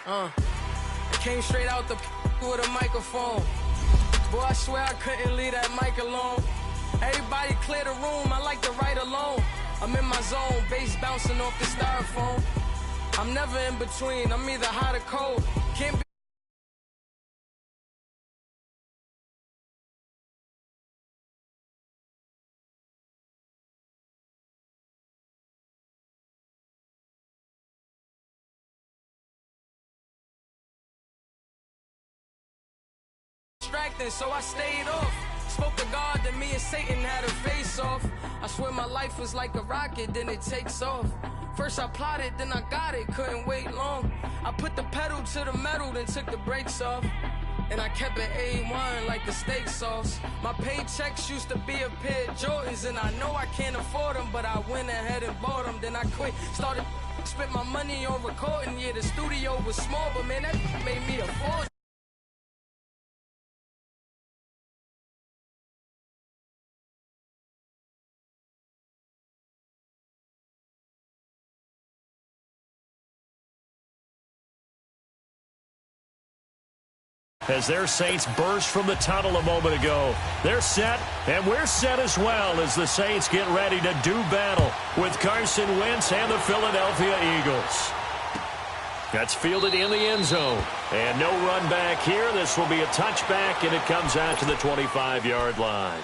I came straight out the with a microphone. Boy, I swear I couldn't leave that mic alone. Everybody clear the room, I like to write alone. I'm in my zone, bass bouncing off the styrofoam. I'm never in between, I'm either hot or cold. Can't be distracting, so I stayed off. Spoke to God that me and Satan had a face off. I swear my life was like a rocket, then it takes off. First I plotted, then I got it, couldn't wait long. I put the pedal to the metal, then took the brakes off. And I kept it A1 like the steak sauce. My paychecks used to be a pair of Jordans, and I know I can't afford them, but I went ahead and bought them. Then I quit, started, spent my money on recording. Yeah, the studio was small, but man, that made me a force. As their Saints burst from the tunnel a moment ago. They're set, and we're set as well as the Saints get ready to do battle with Carson Wentz and the Philadelphia Eagles. That's fielded in the end zone. And no run back here. This will be a touchback, and it comes out to the 25-yard line.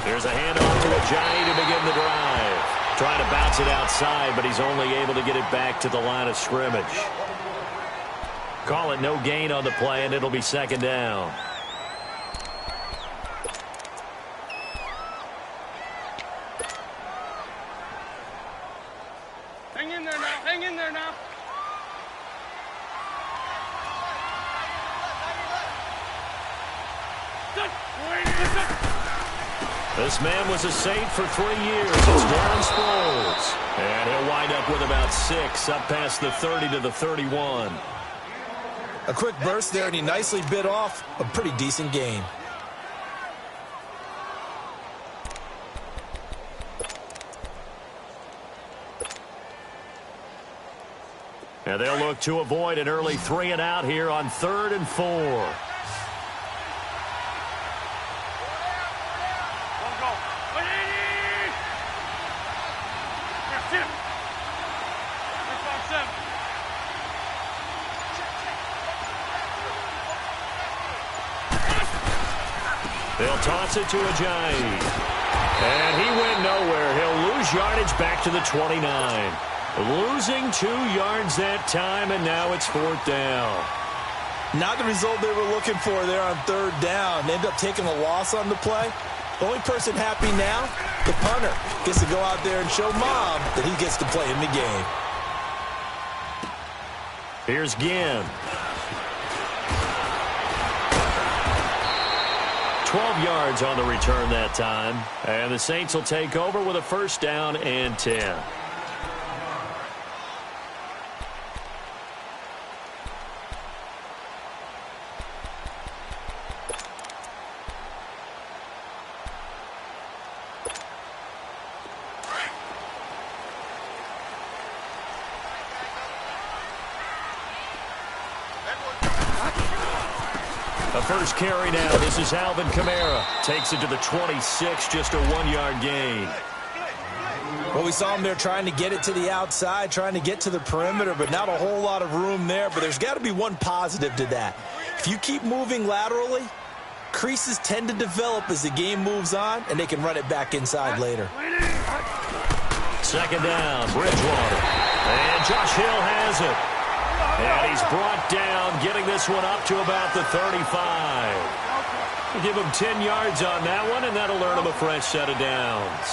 There's a handoff to Ajayi to begin the drive. Trying to bounce it outside, but he's only able to get it back to the line of scrimmage. Call it no gain on the play, and it'll be second down. Hang in there now. Hang in there now. This man was a Saint for 3 years. It's Darren Sproles. And he'll wind up with about 6 up past the 30 to the 31. A quick burst there, and he nicely bit off a pretty decent gain. And they'll look to avoid an early 3 and out here on 3rd and 4. They'll toss it to Ajayi. And he went nowhere. He'll lose yardage back to the 29. Losing 2 yards that time, and now it's 4th down. Not the result they were looking for there on 3rd down. They end up taking a loss on the play. The only person happy now, the punter, gets to go out there and show Mom that he gets to play in the game. Here's Ginn. 12 yards on the return that time. And the Saints will take over with a 1st down and 10. The first carry now. This is Alvin Kamara. Takes it to the 26, just a 1-yard gain. Well, we saw him there trying to get it to the outside, trying to get to the perimeter, but not a whole lot of room there. But there's got to be one positive to that. If you keep moving laterally, creases tend to develop as the game moves on, and they can run it back inside later. Second down, Bridgewater. And Josh Hill has it. And he's brought down, getting this one up to about the 35. We'll give him 10 yards on that one, and that'll earn him a fresh set of downs.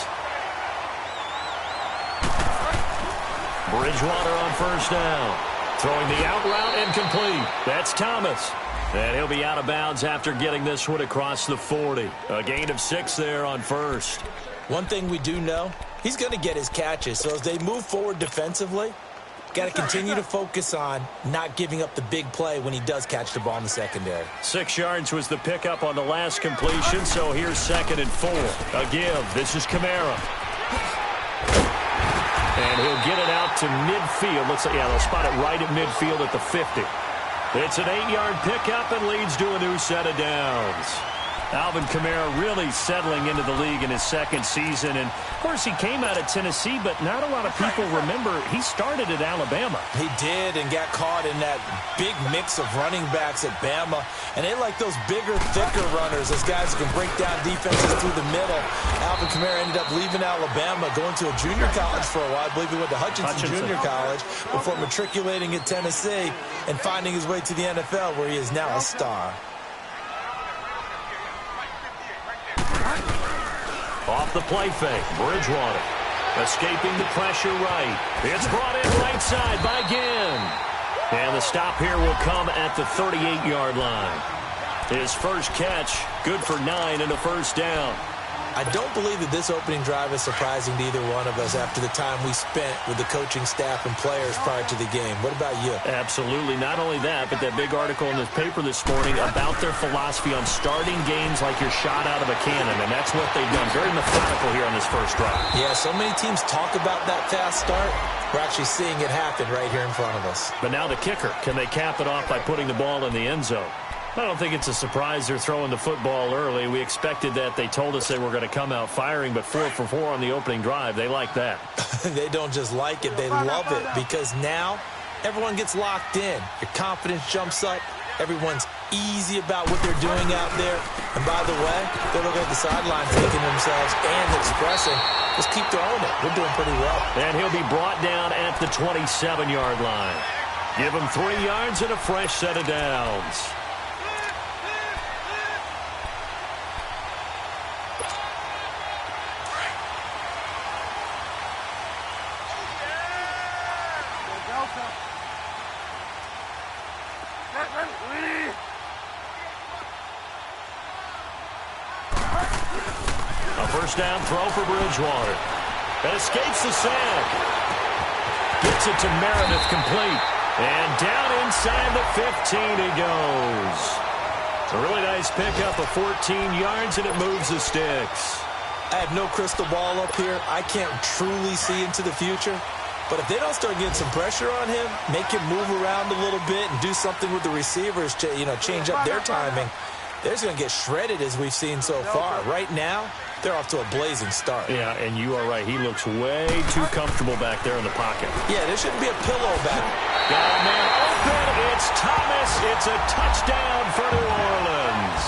Bridgewater on first down. Throwing the out route incomplete. That's Thomas. And he'll be out of bounds after getting this one across the 40. A gain of 6 there on first. One thing we do know, he's going to get his catches. So as they move forward defensively, got to continue to focus on not giving up the big play when he does catch the ball in the secondary. 6 yards was the pickup on the last completion, so here's 2nd and 4. A give. This is Kamara. And he'll get it out to midfield. Looks like, they'll spot it right at midfield at the 50. It's an 8-yard pickup and leads to a new set of downs. Alvin Kamara really settling into the league in his second season. And, of course, he came out of Tennessee, but not a lot of people remember he started at Alabama. He did and got caught in that big mix of running backs at Bama. And they like those bigger, thicker runners, those guys who can break down defenses through the middle. Alvin Kamara ended up leaving Alabama, going to a junior college for a while. I believe he went to Hutchinson Junior College before matriculating at Tennessee and finding his way to the NFL, where he is now a star. Off the play fake, Bridgewater escaping the pressure right. It's brought in right side by Ginn. And the stop here will come at the 38-yard line. His first catch, good for 9 and a first down. I don't believe that this opening drive is surprising to either one of us after the time we spent with the coaching staff and players prior to the game. What about you? Absolutely. Not only that, but that big article in the paper this morning about their philosophy on starting games like you're shot out of a cannon, and that's what they've done. Very methodical here on this first drive. Yeah, so many teams talk about that fast start. We're actually seeing it happen right here in front of us. But now the kicker. Can they cap it off by putting the ball in the end zone? I don't think it's a surprise they're throwing the football early. We expected that. They told us they were going to come out firing, but 4 for 4 on the opening drive. They like that. They don't just like it. They love it because now everyone gets locked in. Your confidence jumps up. Everyone's easy about what they're doing out there. And by the way, they're looking at the sideline, thinking themselves and expressing, just keep throwing it. We're doing pretty well. And he'll be brought down at the 27-yard line. Give him 3 yards and a fresh set of downs. A first down throw for Bridgewater. That escapes the sack. Gets it to Meredith complete. And down inside the 15 he goes. A really nice pickup of 14 yards, and it moves the sticks. I have no crystal ball up here. I can't truly see into the future. But if they don't start getting some pressure on him, make him move around a little bit and do something with the receivers to, change up their timing, they're just going to get shredded as we've seen so far. Right now, they're off to a blazing start. Yeah, and you are right. He looks way too comfortable back there in the pocket. Yeah, there shouldn't be a pillow back. Got a man open. It's Thomas. It's a touchdown for New Orleans.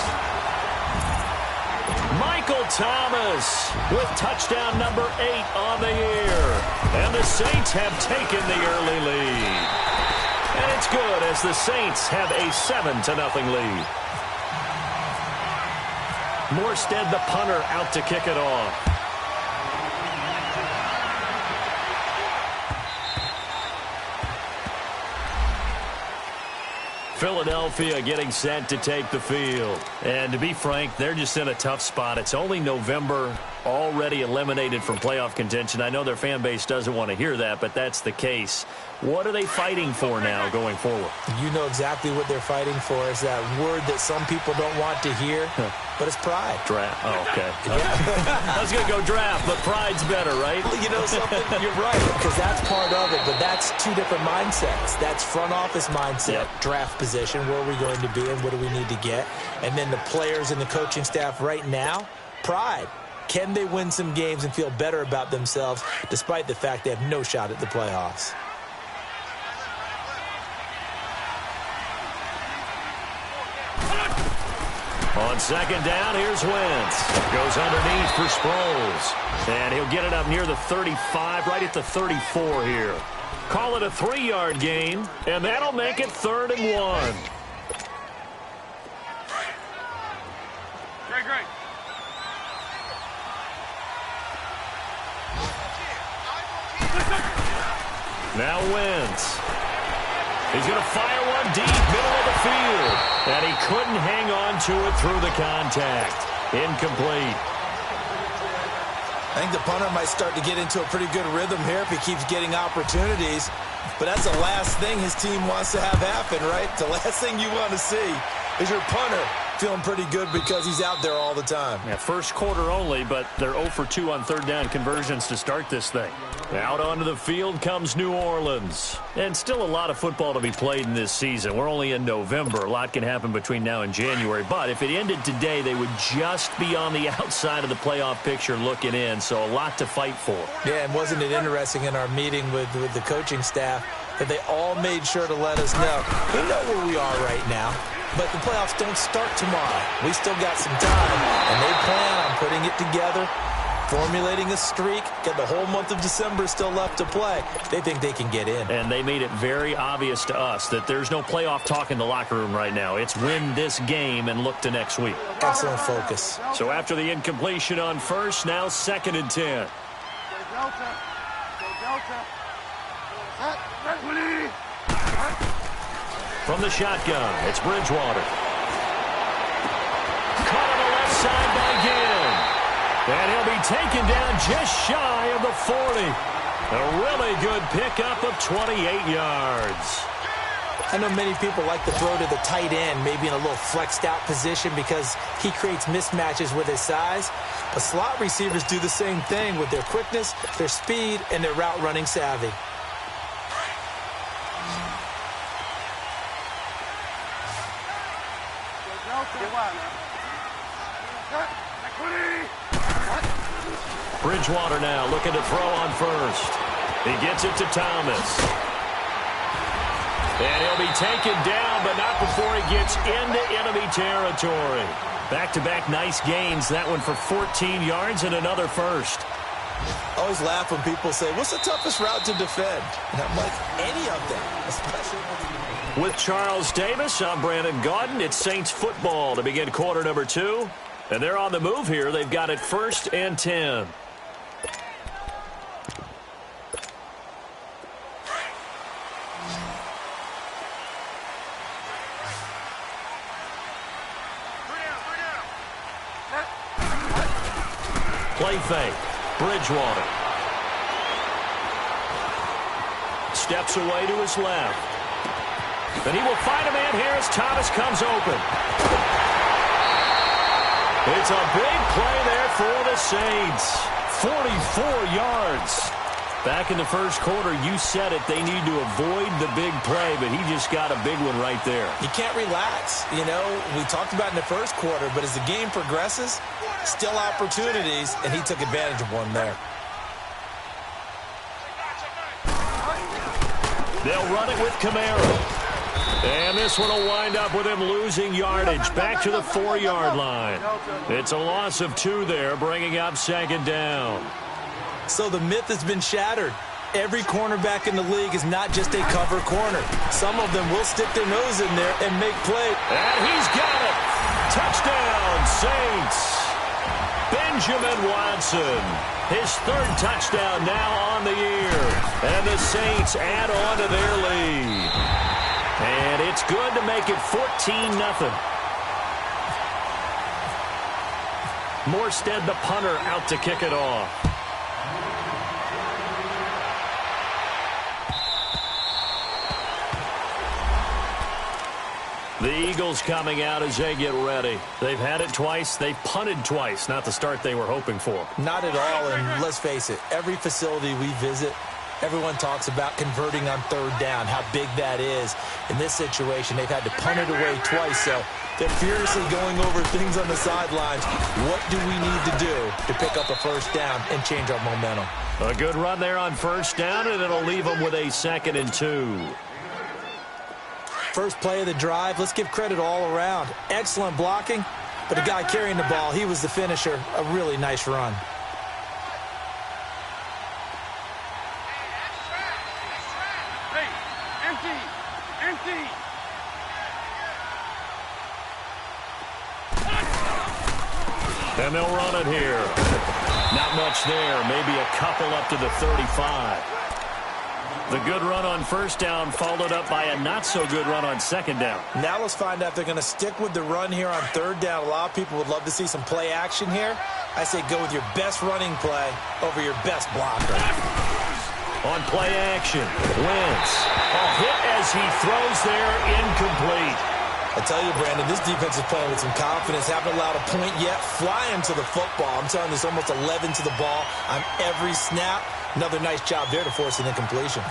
Michael Thomas with touchdown number 8 on the year. And the Saints have taken the early lead. And it's good as the Saints have a 7-0 lead. Morstead, the punter, out to kick it off. Philadelphia getting set to take the field. And to be frank, they're just in a tough spot. It's only November, already eliminated from playoff contention. I know their fan base doesn't want to hear that, but that's the case. What are they fighting for now going forward? You know exactly what they're fighting for. Is that word that some people don't want to hear, but it's pride. Draft. Oh, okay. I was going to go draft, but pride's better, right? Well, you know something? You're right, because that's part of it, but that's two different mindsets. That's front office mindset, draft position, where are we going to be and what do we need to get? And then the players and the coaching staff right now, pride. Can they win some games and feel better about themselves despite the fact they have no shot at the playoffs? On second down, here's Wentz. Goes underneath for Sproles. And he'll get it up near the 35, right at the 34 here. Call it a 3-yard gain, and that'll make it 3rd and 1. Great. Now Wentz. He's going to fire one deep, middle of the field. And he couldn't hang on to it through the contact. Incomplete. I think the punter might start to get into a pretty good rhythm here if he keeps getting opportunities. But that's the last thing his team wants to have happen, right? The last thing you want to see is your punter feeling pretty good because he's out there all the time. Yeah, first quarter only, but they're 0 for 2 on third down conversions to start this thing. Out onto the field comes New Orleans. And still a lot of football to be played in this season. We're only in November. A lot can happen between now and January. But if it ended today, they would just be on the outside of the playoff picture looking in. So a lot to fight for. Yeah, and wasn't it interesting in our meeting with the coaching staff that they all made sure to let us know. We know where we are right now, but the playoffs don't start tomorrow. We still got some time, and they plan on putting it together, formulating a streak, get the whole month of December still left to play. They think they can get in. And they made it very obvious to us that there's no playoff talk in the locker room right now. It's win this game and look to next week. Excellent focus. So after the incompletion on first, now 2nd and 10. From the shotgun, it's Bridgewater. Caught on the left side by Ginn. And he'll be taken down just shy of the 40. A really good pickup of 28 yards. I know many people like to throw to the tight end, maybe in a little flexed out position because he creates mismatches with his size. But slot receivers do the same thing with their quickness, their speed, and their route running savvy. Bridgewater now looking to throw on first. He gets it to Thomas. And he'll be taken down, but not before he gets into enemy territory. Back-to-back nice gains. That one for 14 yards and another first. I always laugh when people say, what's the toughest route to defend? And I'm like, any of them, especially with Charles Davis, I'm Brandon Gaudin. It's Saints football to begin quarter number 2. And they're on the move here. They've got it 1st and 10. Play fake. Bridgewater. Steps away to his left. And he will find a man here as Thomas comes open. It's a big play there for the Saints. 44 yards. Back in the first quarter, you said it, they need to avoid the big play, but he just got a big one right there. You can't relax. You know, we talked about in the first quarter, but as the game progresses, still opportunities, and he took advantage of one there. They'll run it with Camaro. And this one will wind up with him losing yardage back to the 4-yard line. It's a loss of 2 there, bringing up 2nd down. So the myth has been shattered. Every cornerback in the league is not just a cover corner. Some of them will stick their nose in there and make play. And he's got it. Touchdown, Saints. Benjamin Watson. His 3rd touchdown now on the year. And the Saints add on to their lead. And it's good to make it 14-0. Morstead, the punter, out to kick it off. The Eagles coming out as they get ready. They've had it twice. They've punted twice. Not the start they were hoping for. Not at all, and let's face it, every facility we visit, everyone talks about converting on 3rd down, how big that is. In this situation, they've had to punt it away twice, so they're furiously going over things on the sidelines. What do we need to do to pick up a 1st down and change our momentum? A good run there on 1st down, and it'll leave them with a 2nd and 2. First play of the drive, let's give credit all around. Excellent blocking, But the guy carrying the ball, he was the finisher. A really nice run. Hey, empty. Empty. And they'll run it here. Not much there. Maybe a couple up to the 35. The good run on first down followed up by a not-so-good run on second down. Now let's find out if they're going to stick with the run here on third down. A lot of people would love to see some play action here. I say go with your best running play over your best blocker. On play action, Wentz. A hit as he throws there, incomplete. I tell you, Brandon, this defense is playing with some confidence. Haven't allowed a point yet. Flying to the football. I'm telling you, there's almost 11 to the ball on every snap. Another nice job there to force an incompletion.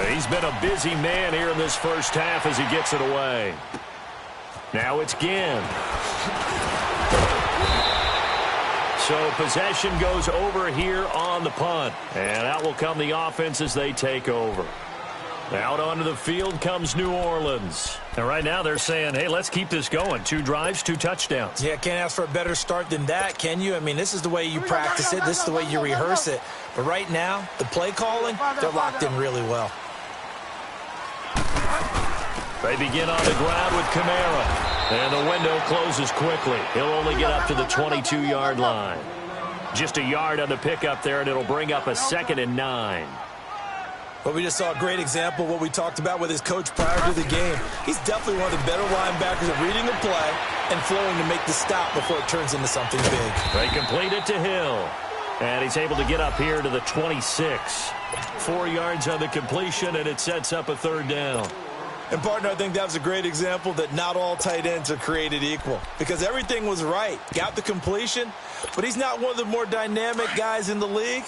He's been a busy man here in this first half as he gets it away. Now it's Ginn. So possession goes over here on the punt. And out will come the offense as they take over. Out onto the field comes New Orleans. And right now they're saying, hey, let's keep this going. 2 drives, 2 touchdowns. Yeah, can't ask for a better start than that, can you? I mean, this is the way you practice it. This is the way you rehearse it. But right now, the play calling, they're locked in really well. They begin on the ground with Kamara. And the window closes quickly. He'll only get up to the 22-yard line. Just a yard on the pickup there, and it'll bring up a 2nd and 9. Well, we just saw a great example of what we talked about with his coach prior to the game. He's definitely one of the better linebackers at reading the play and flowing to make the stop before it turns into something big. They complete it to Hill. And he's able to get up here to the 26. 4 yards on the completion, and it sets up a 3rd down. And, partner, I think that was a great example that not all tight ends are created equal because everything was right. Got the completion, but he's not one of the more dynamic guys in the league.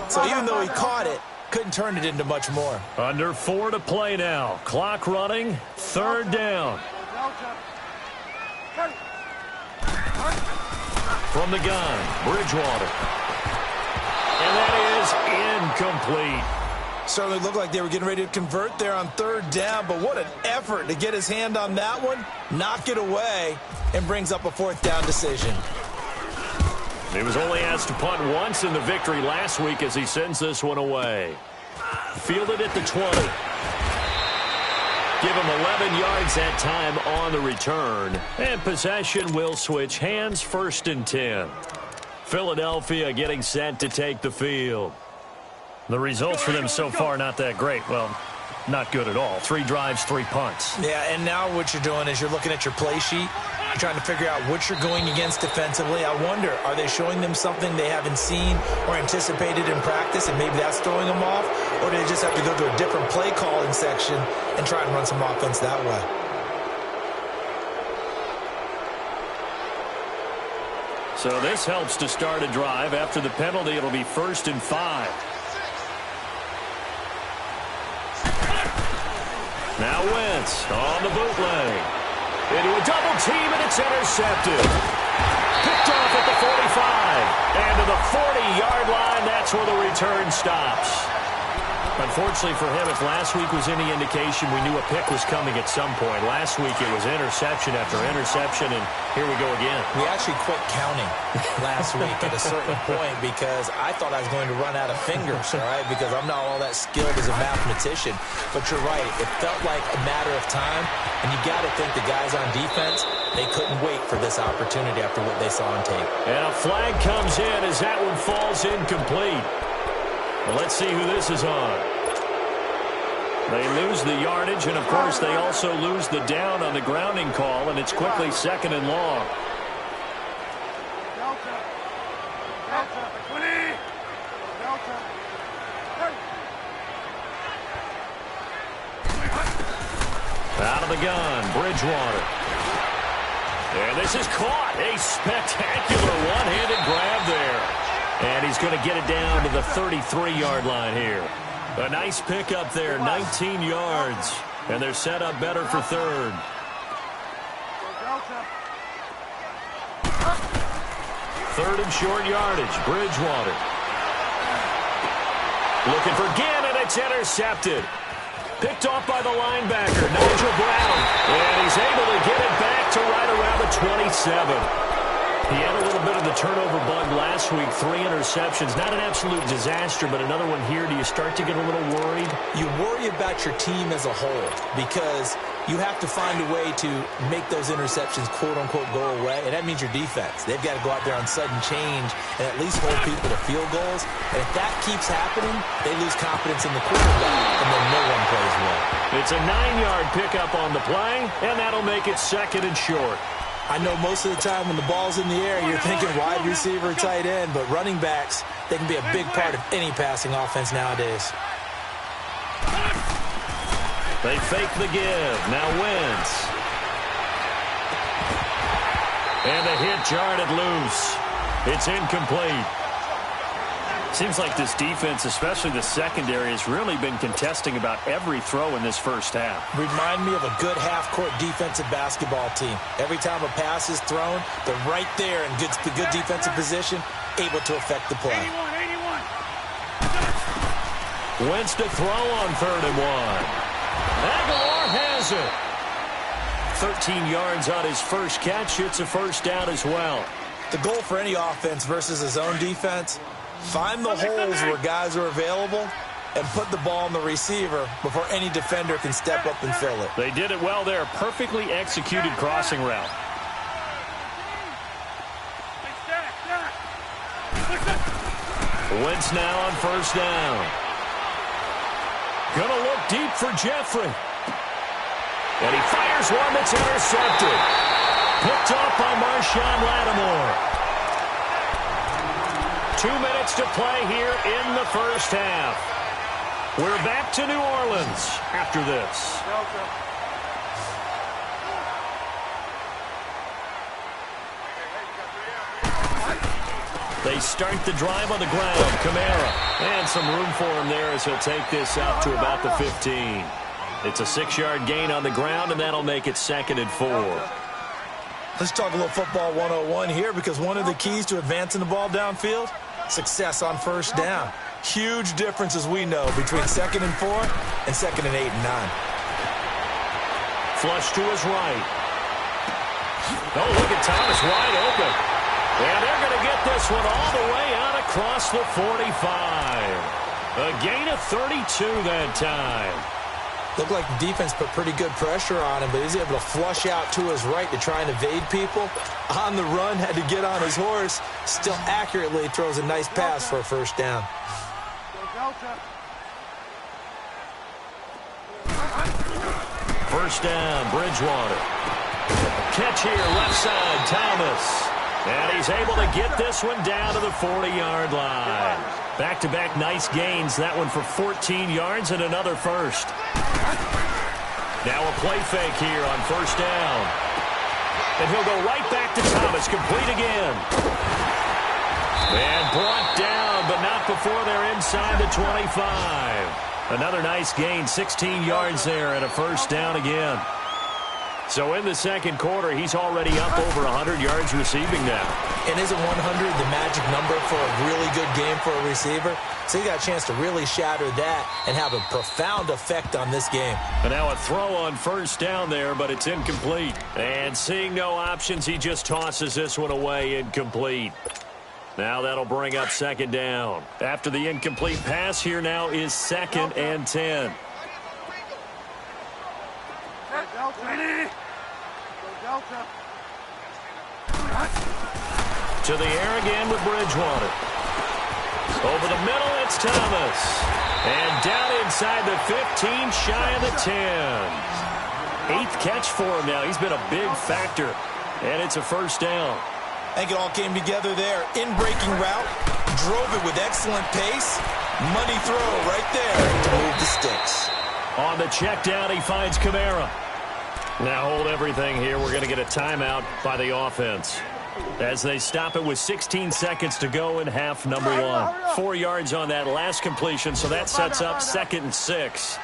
So even though he caught it, couldn't turn it into much more. Under 4 to play now. Clock running. 3rd down. From the gun, Bridgewater. And that is incomplete. Certainly looked like they were getting ready to convert there on 3rd down, but what an effort to get his hand on that one, knock it away, and brings up a 4th down decision. He was only asked to punt once in the victory last week as he sends this one away. Fielded at the 20. Give him 11 yards that time on the return. And possession will switch hands, 1st and 10. Philadelphia getting set to take the field. The results for them so far not that great. Well, not good at all. 3 drives, 3 punts. Yeah, and now what you're doing is you're looking at your play sheet. You're trying to figure out what you're going against defensively. I wonder, are they showing them something they haven't seen or anticipated in practice, and maybe that's throwing them off? Or do they just have to go to a different play calling section and try and run some offense that way? So this helps to start a drive. After the penalty, it'll be 1st and 5. Now Wentz on the bootleg. Into a double team, and it's intercepted. Picked off at the 45. And to the 40-yard line, that's where the return stops. Unfortunately for him, if last week was any indication, we knew a pick was coming at some point. Last week it was interception after interception, and here we go again. We actually quit counting last week at a certain point because I thought I was going to run out of fingers, all right, because I'm not all that skilled as a mathematician. But you're right. It felt like a matter of time, and you got to think the guys on defense, they couldn't wait for this opportunity after what they saw on tape. And a flag comes in as that one falls incomplete. Well, let's see who this is on. They lose the yardage, and, of course, they also lose the down on the grounding call, and it's quickly 2nd and long. Out of the gun, Bridgewater. And this is caught. A spectacular one-handed grab there. And he's going to get it down to the 33-yard line here. A nice pickup there, 19 yards. And they're set up better for 3rd. Third and short yardage, Bridgewater. Looking for Ginn, and it's intercepted. Picked off by the linebacker, Nigel Brown. And he's able to get it back to right around the 27. He had a little bit of the turnover bug last week, 3 interceptions. Not an absolute disaster, but another one here. Do you start to get a little worried? You worry about your team as a whole because you have to find a way to make those interceptions, quote-unquote, go away, and that means your defense. They've got to go out there on sudden change and at least hold people to field goals. And if that keeps happening, they lose confidence in the quarterback, and then no one plays well. It's a 9-yard pickup on the play, and that'll make it 2nd and short. I know most of the time when the ball's in the air, you're thinking wide receiver, tight end, but running backs, they can be a big part of any passing offense nowadays. They fake the give. Now Wentz. And the hit jarred it loose. It's incomplete. Seems like this defense, especially the secondary, has really been contesting about every throw in this first half. Remind me of a good half-court defensive basketball team. Every time a pass is thrown, they're right there in good defensive position, able to affect the play. 81. Wentz to throw on 3rd and 1. Aguilar has it. 13 yards on his first catch. It's a first down as well. The goal for any offense versus his own defense, find the holes where guys are available and put the ball on the receiver before any defender can step up and fill it. They did it well there. Perfectly executed crossing route. Wentz now on 1st down. Gonna look deep for Jeffrey. And he fires one that's intercepted. Picked off by Marshawn Lattimore. 2 minutes to play here in the first half. We're back to New Orleans after this. They start the drive on the ground. Kamara. And some room for him there as he'll take this out to about the 15. It's a 6-yard gain on the ground, and that'll make it 2nd and 4. Let's talk a little football 101 here, because one of the keys to advancing the ball downfield, success on 1st down. Huge difference, as we know, between 2nd and 4 and 2nd and 8 and 9. Flush to his right. Oh, look at Thomas wide open. And they're going to get this one all the way out across the 45. A gain of 32 that time. Looked like the defense put pretty good pressure on him, but he's able to flush out to his right to try and evade people. On the run, had to get on his horse. Still accurately throws a nice pass for a 1st down. First down, Bridgewater. Catch here, left side, Thomas. And he's able to get this one down to the 40-yard line. Back-to-back nice gains. That one for 14 yards and another first. Now a play fake here on 1st down. And he'll go right back to Thomas, complete again. And brought down, but not before they're inside the 25. Another nice gain, 16 yards there and a 1st down again. So in the 2nd quarter, he's already up over 100 yards receiving now. And isn't 100 the magic number for a really good game for a receiver? So he got a chance to really shatter that and have a profound effect on this game. And now a throw on 1st down there, but it's incomplete. And seeing no options, he just tosses this one away, incomplete. Now that'll bring up 2nd down. After the incomplete pass, here now is 2nd and 10. To the air again with Bridgewater. Over the middle, it's Thomas. And down inside the 15, shy of the 10. 8th catch for him now. He's been a big factor. And it's a 1st down. I think it all came together there. In-breaking route. Drove it with excellent pace. Money throw right there to move the sticks. On the check down, he finds Kamara. Now hold everything here. We're going to get a timeout by the offense as they stop it with 16 seconds to go in half number 1. 4 yards on that last completion, so that sets up 2nd and 6.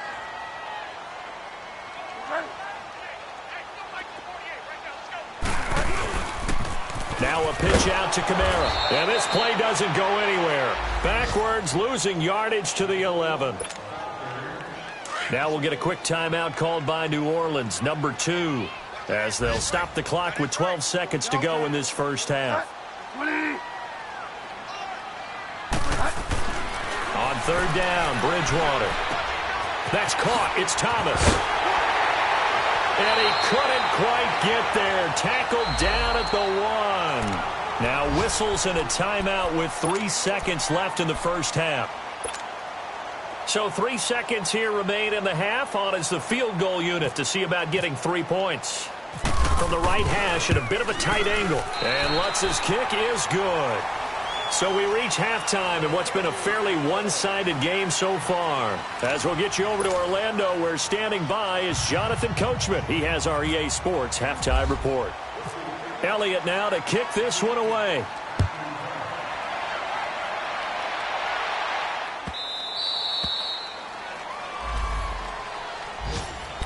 Now a pitch out to Kamara. And this play doesn't go anywhere. Backwards, losing yardage to the 11. Now we'll get a quick timeout called by New Orleans, number 2, as they'll stop the clock with 12 seconds to go in this first half. On third down, Bridgewater. That's caught. It's Thomas. And he couldn't quite get there. Tackled down at the 1. Now whistles and a timeout with 3 seconds left in the first half. So 3 seconds here remain in the half. On is the field goal unit to see about getting 3 points. From the right hash at a bit of a tight angle. And Lutz's kick is good. So we reach halftime in what's been a fairly one-sided game so far. As we'll get you over to Orlando, where standing by is Jonathan Coachman. He has our EA Sports halftime report. Elliott now to kick this one away.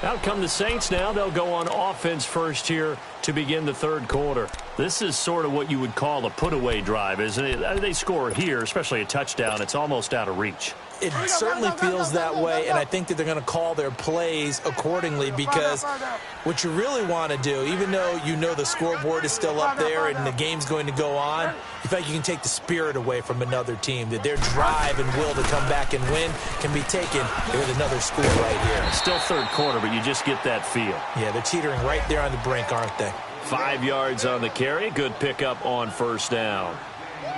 Out come the Saints now. They'll go on offense first here to begin the third quarter. This is sort of what you would call a put-away drive, isn't it? They score here, especially a touchdown. It's almost out of reach. It certainly feels that way, and I think that they're going to call their plays accordingly, because what you really want to do, even though you know the scoreboard is still up there and the game's going to go on, you feel like you can take the spirit away from another team, that their drive and will to come back and win can be taken with another score right here. Still third quarter, but you just get that feel. Yeah, they're teetering right there on the brink, aren't they? 5 yards on the carry. Good pickup on first down.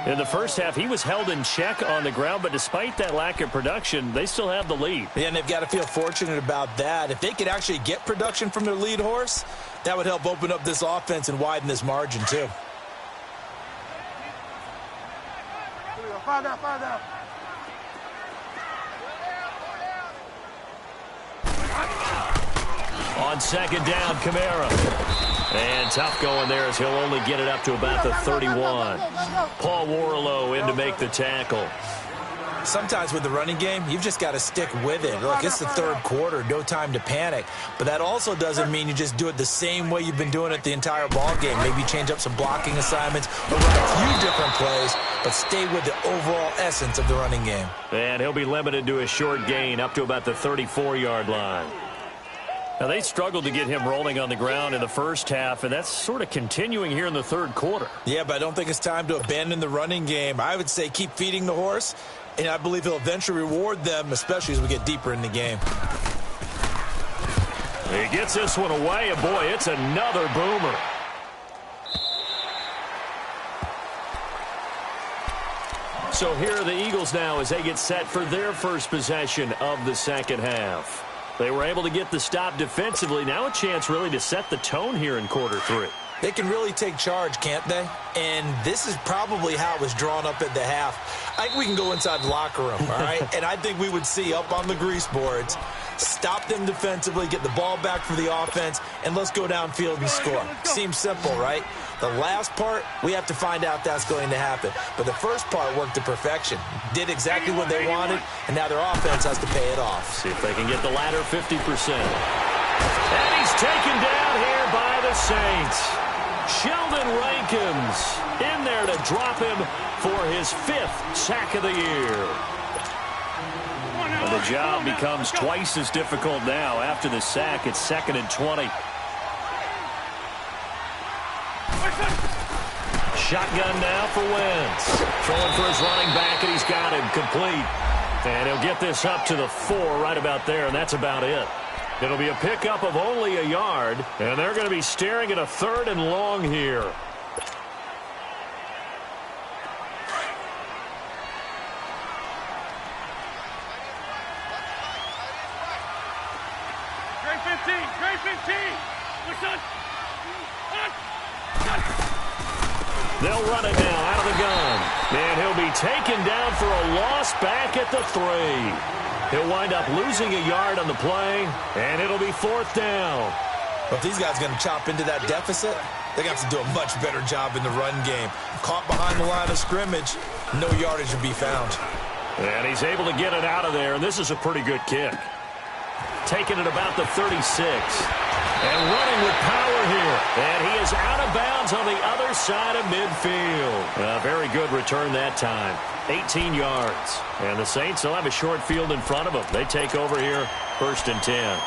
In the first half, he was held in check on the ground, but despite that lack of production, they still have the lead. Yeah, and they've got to feel fortunate about that. If they could actually get production from their lead horse, that would help open up this offense and widen this margin, too. Find out. On second down, Kamara. And tough going there as he'll only get it up to about the 31. Paul Warlow in to make the tackle. Sometimes with the running game, you've just got to stick with it. Look, it's the third quarter, no time to panic. But that also doesn't mean you just do it the same way you've been doing it the entire ball game. Maybe change up some blocking assignments or run a few different plays, but stay with the overall essence of the running game. And he'll be limited to a short gain up to about the 34-yard line. Now, they struggled to get him rolling on the ground in the first half, and that's sort of continuing here in the third quarter. Yeah, but I don't think it's time to abandon the running game. I would say keep feeding the horse, and I believe he'll eventually reward them, especially as we get deeper in the game. He gets this one away, and boy, it's another boomer. So here are the Eagles now as they get set for their first possession of the second half. They were able to get the stop defensively. Now a chance really to set the tone here in quarter 3. They can really take charge, can't they? And this is probably how it was drawn up at the half. I think we can go inside the locker room, all right? And I think we would see up on the grease boards, stop them defensively, get the ball back for the offense, and let's go downfield and score. Seems simple, right? The last part, we have to find out that's going to happen. But the first part worked to perfection. Did exactly what they wanted, and now their offense has to pay it off. See if they can get the latter 50%. And he's taken down here by the Saints. Sheldon Rankins in there to drop him for his 5th sack of the year. And the job becomes twice as difficult now. After the sack, it's 2nd and 20. Shotgun now for Wentz. Throwing for his running back, and he's got him complete. And he'll get this up to the 4 right about there, and that's about it. It'll be a pickup of only a yard, and they're going to be staring at a 3rd and long here. Grade 15. They'll run it now out of the gun. And he'll be taken down for a loss back at the 3. He'll wind up losing a yard on the play, and it'll be 4th down. But if these guys are going to chop into that deficit, they're going to have to do a much better job in the run game. Caught behind the line of scrimmage, no yardage to be found. And he's able to get it out of there, and this is a pretty good kick. taking it about the 36. And running with power here. And he is out of bounds on the other side of midfield. A very good return that time. 18 yards. And the Saints will have a short field in front of them. They take over here, 1st and 10.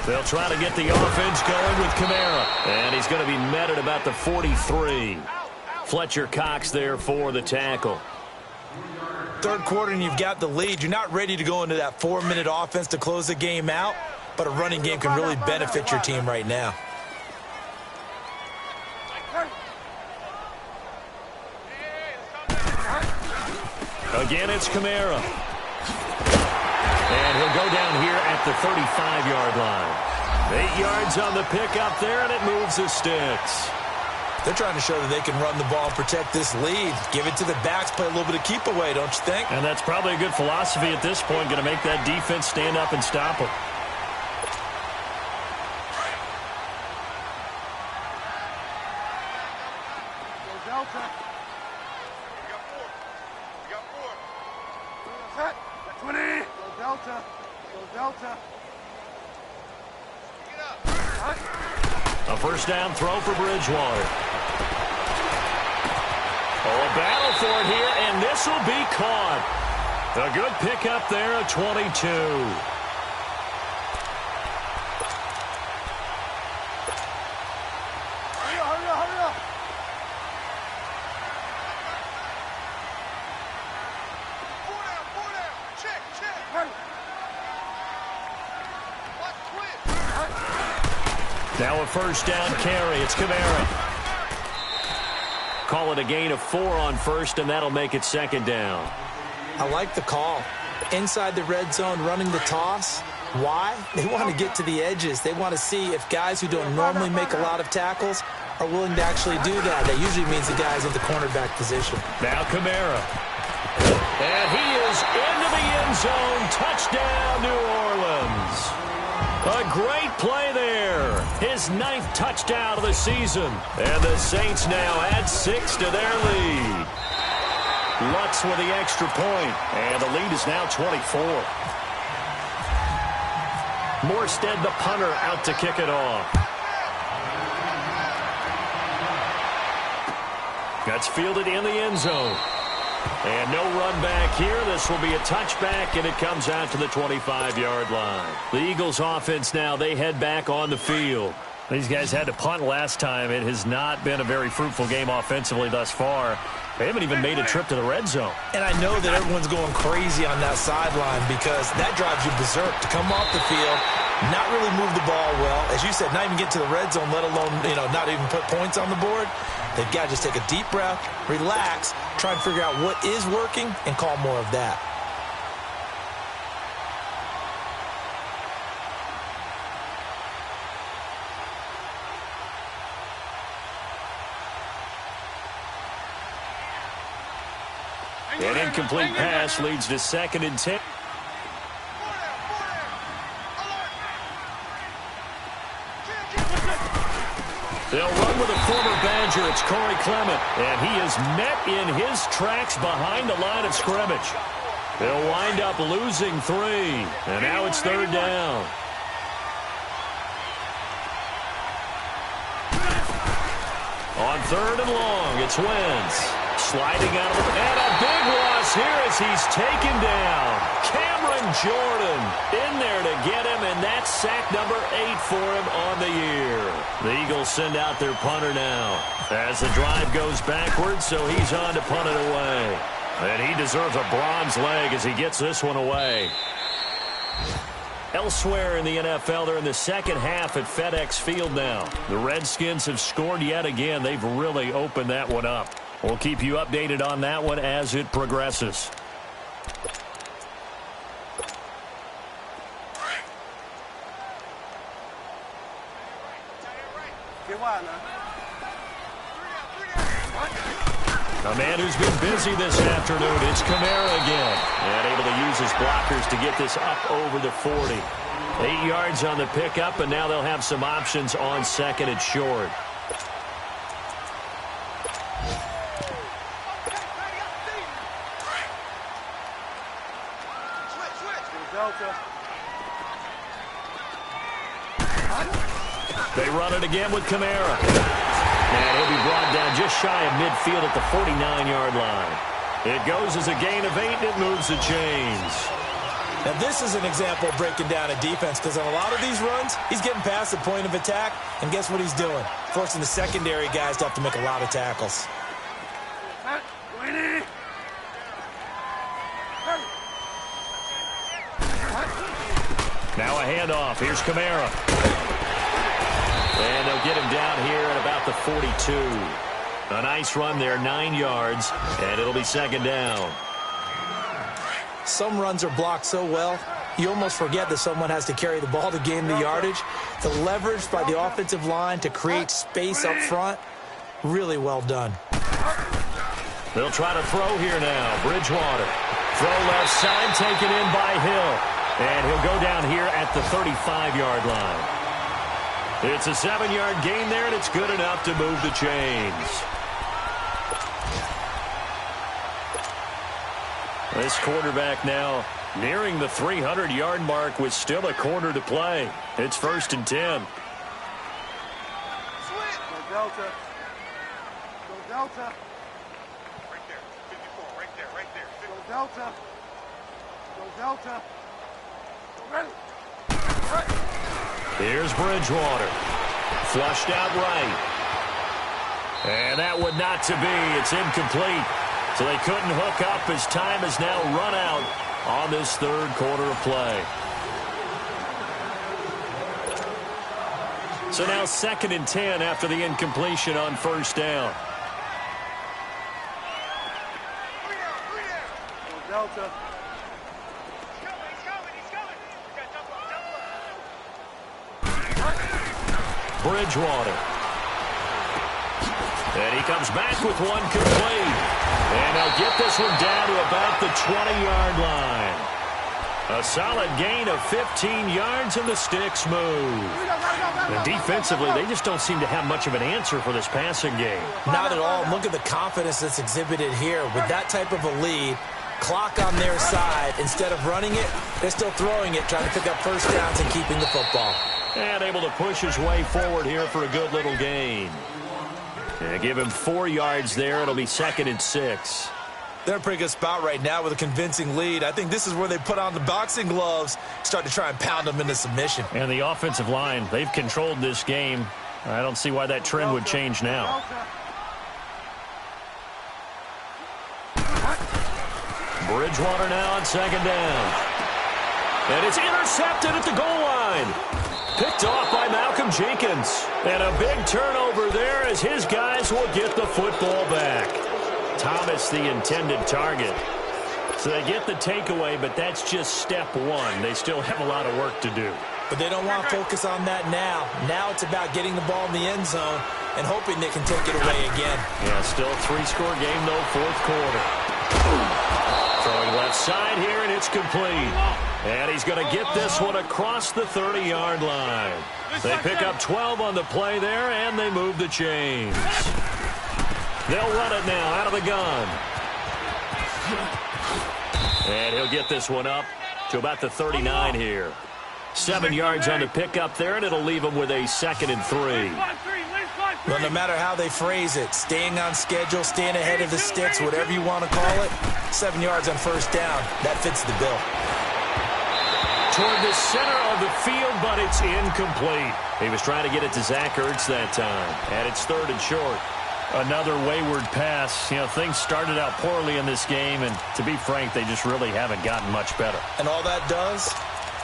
They'll try to get the offense going with Kamara. And he's going to be met at about the 43. Fletcher Cox there for the tackle. Third quarter and you've got the lead. You're not ready to go into that 4-minute offense to close the game out, but a running game can really benefit your team right now. Again, it's Kamara. And he'll go down here at the 35-yard line. 8 yards on the pickup there, and it moves the sticks. They're trying to show that they can run the ball and protect this lead. Give it to the backs, play a little bit of keep away, don't you think? And that's probably a good philosophy at this point, going to make that defense stand up and stop them. Delta. We got 4. Set. 20. Go Delta. Go Delta. Get up. A first down throw for Bridgewater. Oh, a battle for it here, and this will be caught. A good pickup there at 22. Hurry up. Four down. Check. Hurry. Now a first down carry. It's Kamara. Call it a gain of 4 on first, and that'll make it 2nd down. I like the call. Inside the red zone, running the toss. Why? They want to get to the edges. They want to see if guys who don't normally make a lot of tackles are willing to actually do that. That usually means the guy's in the cornerback position. Now Kamara. And he is into the end zone. Touchdown, New Orleans. A great play there. His 9th touchdown of the season. And the Saints now add 6 to their lead. Lutz with the extra point. And the lead is now 24. Morstead, the punter, out to kick it off. That's fielded in the end zone. And no run back here. This will be a touchback, and it comes out to the 25-yard line. The Eagles offense now, they head back on the field. These guys had to punt last time. It has not been a very fruitful game offensively thus far. They haven't even made a trip to the red zone. And I know that everyone's going crazy on that sideline because that drives you berserk to come off the field, not really move the ball well. As you said, not even get to the red zone, let alone, not even put points on the board. They've got to just take a deep breath, relax, try and figure out what is working, and call more of that. An incomplete pass leads to 2nd and 10. They'll run with a former Badger. It's Corey Clement. And he is met in his tracks behind the line of scrimmage. They'll wind up losing 3. And now it's 3rd down. On 3rd and long, it's Wentz. Sliding out of the... And a big loss here as he's taken down. Cameron Jordan in there to get him, and that's sack number 8 for him on the year. The Eagles send out their punter now as the drive goes backwards, so he's on to punt it away. And he deserves a bronze leg as he gets this one away. Elsewhere in the NFL, they're in the second half at FedEx Field now. The Redskins have scored yet again. They've really opened that one up. We'll keep you updated on that one as it progresses. A man who's been busy this afternoon, it's Kamara again. And able to use his blockers to get this up over the 40. 8 yards on the pickup, and now they'll have some options on 2nd and short. run it again with Kamara. And he'll be brought down just shy of midfield at the 49-yard line. It goes as a gain of 8, and it moves the chains. Now, this is an example of breaking down a defense because on a lot of these runs, he's getting past the point of attack, and guess what he's doing? Forcing the secondary guys to have to make a lot of tackles. Now a handoff. Here's Kamara. And they'll get him down here at about the 42. A nice run there, 9 yards, and it'll be second down. Some runs are blocked so well, you almost forget that someone has to carry the ball to gain the yardage. The leverage by the offensive line to create space up front, really well done. They'll try to throw here now. Bridgewater. Throw left side, taken in by Hill. And he'll go down here at the 35-yard line. It's a 7-yard gain there, and it's good enough to move the chains. This quarterback now nearing the 300-yard mark with still a quarter to play. It's 1st and 10. Go Delta. Go Delta. Right there. 54. Right there. Right there. Go Delta. Go Delta. Go ready. Right. Here's Bridgewater. Flushed out right. And that would not to be. It's incomplete. So they couldn't hook up as time has now run out on this third quarter of play. So now 2nd and 10 after the incompletion on 1st down. Go Delta. Bridgewater. And he comes back with one complete. And they'll get this one down to about the 20-yard line. A solid gain of 15 yards, and the sticks move. And defensively, they just don't seem to have much of an answer for this passing game. Not at all. Look at the confidence that's exhibited here. With that type of a lead, clock on their side, instead of running it, they're still throwing it, trying to pick up first downs and keeping the football. And able to push his way forward here for a good little gain. And give him 4 yards there. It'll be 2nd and 6. They're in a pretty good spot right now with a convincing lead. I think this is where they put on the boxing gloves, start to try and pound them into submission. And the offensive line, they've controlled this game. I don't see why that trend would change now. Bridgewater now on 2nd down. And it's intercepted at the goal line. Picked off by Malcolm Jenkins. And a big turnover there as his guys will get the football back. Thomas, the intended target. So they get the takeaway, but that's just step one. They still have a lot of work to do. But they don't want to focus on that now. Now it's about getting the ball in the end zone and hoping they can take it away again. Yeah, still a 3-score game, though, 4th quarter. Throwing left side here, and it's complete. And he's going to get this one across the 30-yard line. They pick up 12 on the play there, and they move the chains. They'll run it now out of the gun. And he'll get this one up to about the 39 here. 7 yards on the pickup there, and it'll leave him with a 2nd and 3. Well, no matter how they phrase it, staying on schedule, staying ahead of the sticks, whatever you want to call it, 7 yards on 1st down, that fits the bill. Toward the center of the field, but it's incomplete. He was trying to get it to Zach Ertz that time, and it's 3rd and short. Another wayward pass. You know, things started out poorly in this game, and to be frank, they just really haven't gotten much better. And all that does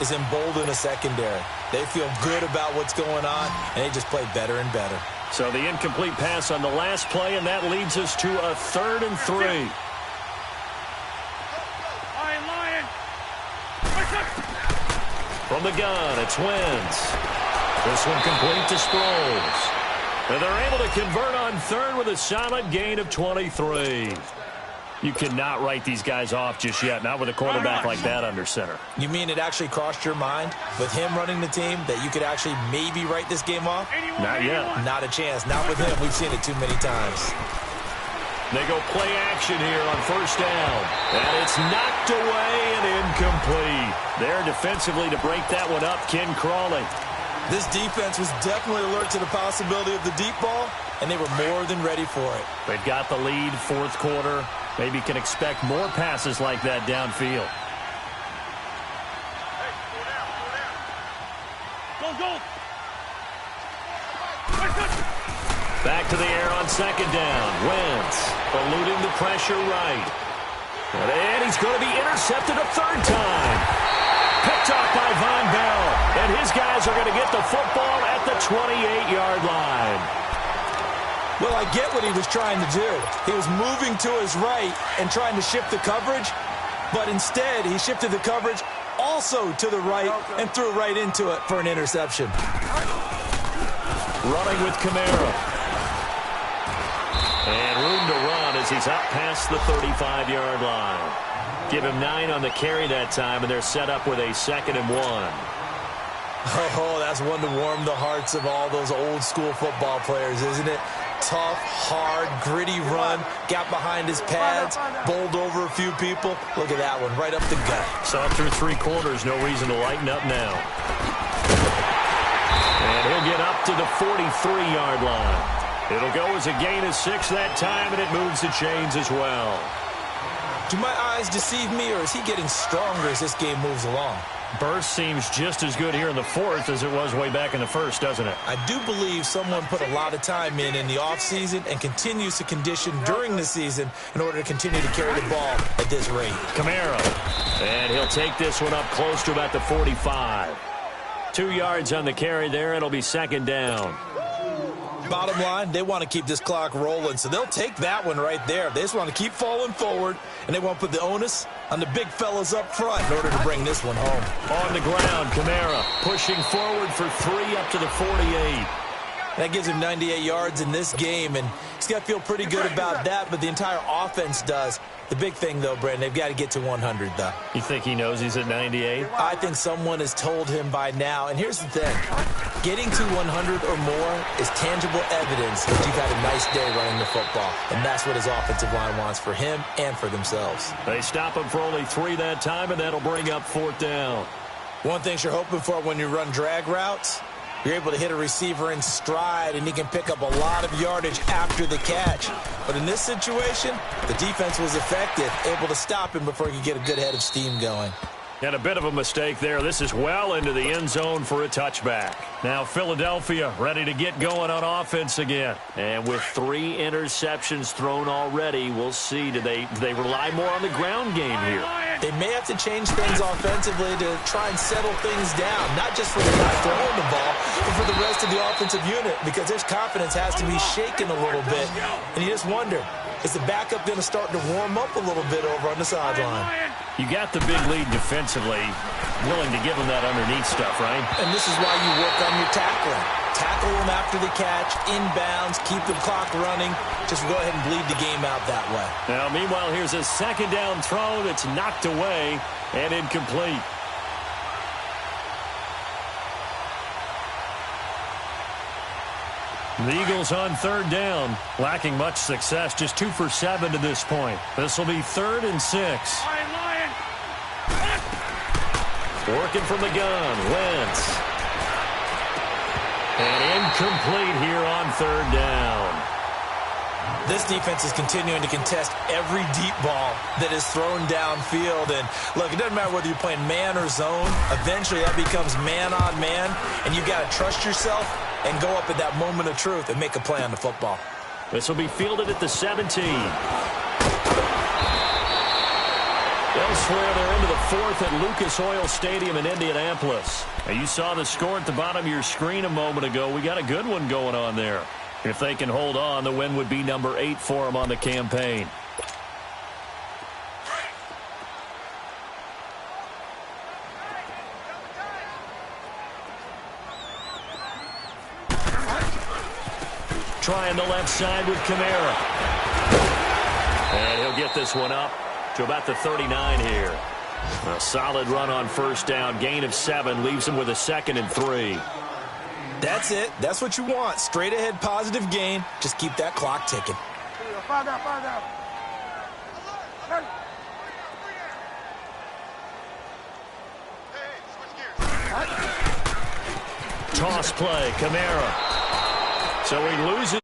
is embolden a secondary. They feel good about what's going on, and they just play better and better. So the incomplete pass on the last play, and that leads us to a 3rd and 3. From the gun, it's Wentz. This one complete to Sproles. And they're able to convert on 3rd with a solid gain of 23. You cannot write these guys off just yet, not with a quarterback like that under center. You mean it actually crossed your mind with him running the team that you could actually maybe write this game off? Not yet. Not a chance. Not with him. We've seen it too many times. They go play action here on 1st down. And it's knocked away and incomplete. There defensively to break that one up, Ken Crawley. This defense was definitely alert to the possibility of the deep ball, and they were more than ready for it. They've got the lead, fourth quarter. Maybe can expect more passes like that downfield. Back to the air on second down. Wentz eluding the pressure right. And he's going to be intercepted a third time. Picked off by Von Bell. And his guys are going to get the football at the 28-yard line. Well, I get what he was trying to do. He was moving to his right and trying to shift the coverage, but instead he shifted the coverage also to the right and threw right into it for an interception. Running with Kamara. And room to run as he's up past the 35-yard line. Give him 9 on the carry that time, and they're set up with a 2nd and 1. Oh, that's one to warm the hearts of all those old-school football players, isn't it? Tough, hard, gritty run, got behind his pads, bowled over a few people. Look at that one, right up the gut. Saw it through 3 quarters, no reason to lighten up now. And he'll get up to the 43-yard line. It'll go as a gain of 6 that time, and it moves the chains as well. Do my eyes deceive me, or is he getting stronger as this game moves along? Burst seems just as good here in the fourth as it was way back in the first, doesn't it? I do believe someone put a lot of time in the offseason and continues to condition during the season in order to continue to carry the ball at this rate. Kamara. And he'll take this one up close to about the 45. 2 yards on the carry there. It'll be 2nd down. Bottom line, they want to keep this clock rolling, so they'll take that one right there. They just want to keep falling forward, and they want to put the onus on the big fellas up front in order to bring this one home. On the ground, Kamara pushing forward for 3 up to the 48. That gives him 98 yards in this game, and he's got to feel pretty good about that, but the entire offense does. The big thing, though, Brandon, they've got to get to 100, though. You think he knows he's at 98? I think someone has told him by now, and here's the thing. Getting to 100 or more is tangible evidence that you've had a nice day running the football, and that's what his offensive line wants for him and for themselves. They stop him for only 3 that time, and that'll bring up 4th down. One thing you're hoping for when you run drag routes, you're able to hit a receiver in stride, and he can pick up a lot of yardage after the catch. But in this situation, the defense was effective, able to stop him before he could get a good head of steam going. And a bit of a mistake there. This is well into the end zone for a touchback. Now Philadelphia ready to get going on offense again. And with 3 interceptions thrown already, we'll see. Do they rely more on the ground game here? They may have to change things offensively to try and settle things down, not just for the guy throwing the ball, but for the rest of the offensive unit, because his confidence has to be shaken a little bit. And you just wonder, is the backup going to start to warm up a little bit over on the sideline? You got the big lead defensively, willing to give him that underneath stuff, right? And this is why you work on your tackling. Tackle them after the catch, inbounds, keep the clock running. Just go ahead and bleed the game out that way. Now, meanwhile, here's a 2nd down throw that's knocked away and incomplete. The Eagles on 3rd down, lacking much success, just 2 for 7 to this point. This will be 3rd and 6. Working from the gun, Wentz. And incomplete here on 3rd down. This defense is continuing to contest every deep ball that is thrown downfield. And look, it doesn't matter whether you're playing man or zone. Eventually that becomes man on man, and you've got to trust yourself and go up at that moment of truth and make a play on the football. This will be fielded at the 17. Elsewhere, they're into the 4th at Lucas Oil Stadium in Indianapolis. Now, you saw the score at the bottom of your screen a moment ago. We got a good one going on there. If they can hold on, the win would be number 8 for them on the campaign. Trying the left side with Kamara. And he'll get this one up to about the 39 here. A solid run on 1st down. Gain of 7 leaves him with a 2nd and 3. That's it. That's what you want. Straight ahead positive gain. Just keep that clock ticking. Find out. Hey. toss play. Kamara. So he loses